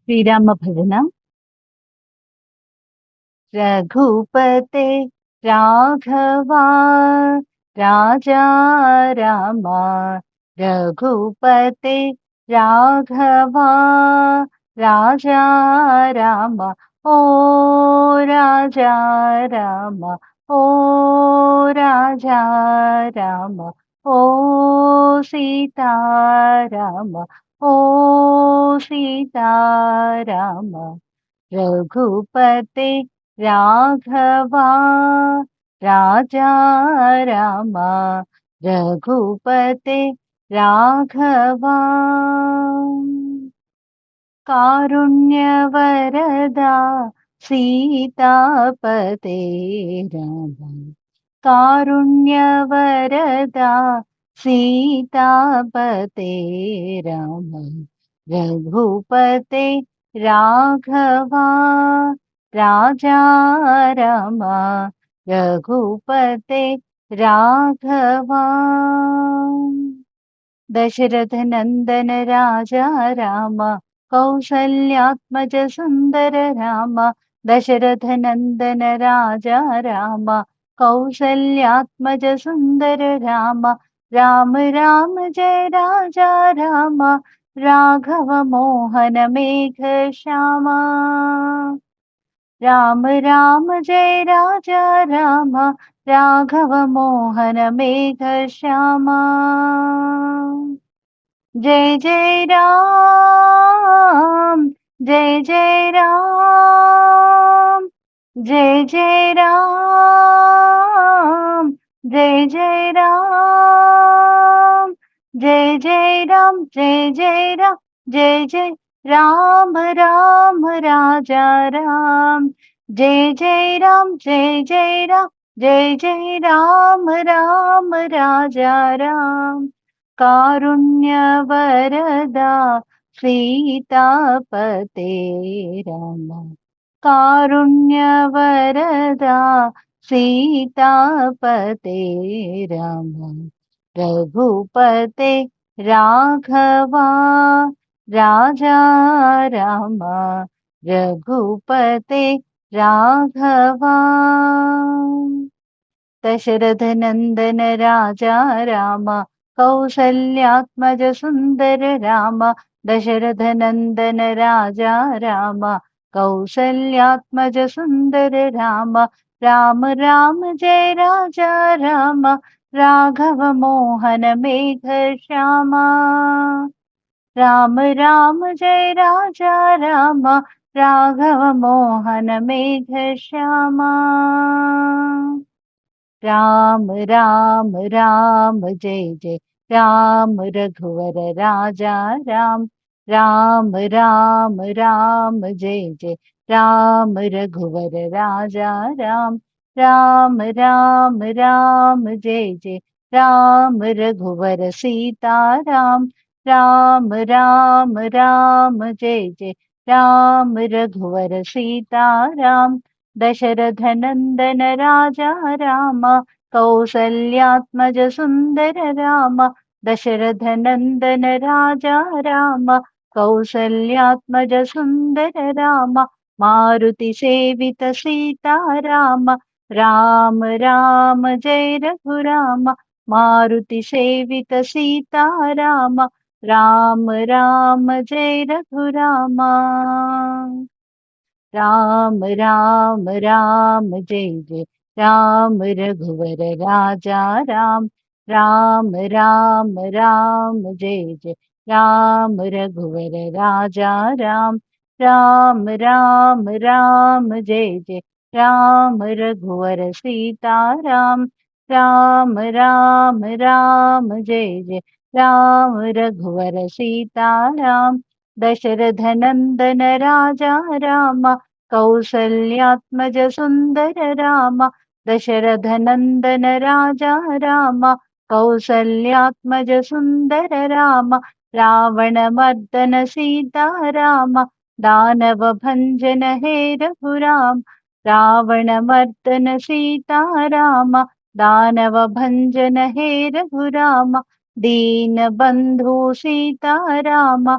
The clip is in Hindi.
श्रीराम भजन। रघुपते राघवा राजा रामा, रघुपते राघवा राजा रामा, ओ राजा रामा, ओ राजा रामा, ओ सीता रामा, ओ सीता रामा। रघुपते राघवा राजा रामा, रघुपते राघवा। कारुण्यवरदा सीतापते राम, कारुण्यवरदा सीतापते राम, रघुपते राघवा राजा रामा, रघुपते राघवा। दशरथ नंदन राजा राम, कौसल्यात्मज सुंदर राम, दशरथ नंदन राजा राम, कौसल्यात्मज सुंदर राम, राम राम जय राजा राम, राघव मोहन मेघ श्यामा, राम राम जय राजा राम, राघव मोहन मेघ श्यामा। जय जय राम, जय जय राम, जय जय राम, जय जय राम, जय जय राम, जय जय राम, जय जय राम राम राजा राम, जय जय राम, जय जय राम, जय जय राम राम राजा राम। कारुण्यवरदा सीतापते राम, कारुण्यवरदा सीतापते राम, रघुपते राघवा राजा राम, रघुपते राघवा। दशरथ नंदन राजा राम, कौसल्यात्मज सुंदर राम, दशरथ नंदन राजा राम, कौसल्यात्मज सुंदर राम, राम राम जय राजा राम, राघव मोहन मेघ श्यामा, राम राम जय राजा राम, राघव मोहन मेघ श्यामा। राम राम राम जय जय राम, रघुवर राजा राम, राम राम राम जय जय राम, रघुवर राजा राम, राम राम राम जय जय राम, रघुवर सीता राम, राम राम राम जय जय राम, रघुवर सीता राम। दशरथ नंदन राजा राम, कौसल्यात्मज सुंदर राम, दशरथ नंदन राजा राम, कौसल्यात्मज सुंदर राम, मारुति सेवित सीता राम, राम राम जय रघुराम, मारुति सेवित सीता राम, राम राम जय रघुरामा। राम राम राम जय जय राम, रघुवर राजा राम, राम राम राम जय जय राम, रघुवर राजा राम, राम राम राम जय जय राम, रघुवर सीता राम, राम राम राम जय जय राम, रघुवर सीता राम। दशरथ नंदन राजा राम, कौसल्यात्मज सुंदर राम, दशरथ नंदन राजा राम, कौसल्यात्मज सुंदर राम, रावण मर्दन सीता राम, दानव भंजन हे रघुराम, रावण मर्दन सीता राम, दानव भंजन हे रघुराम, दीन बंधु सीता राम,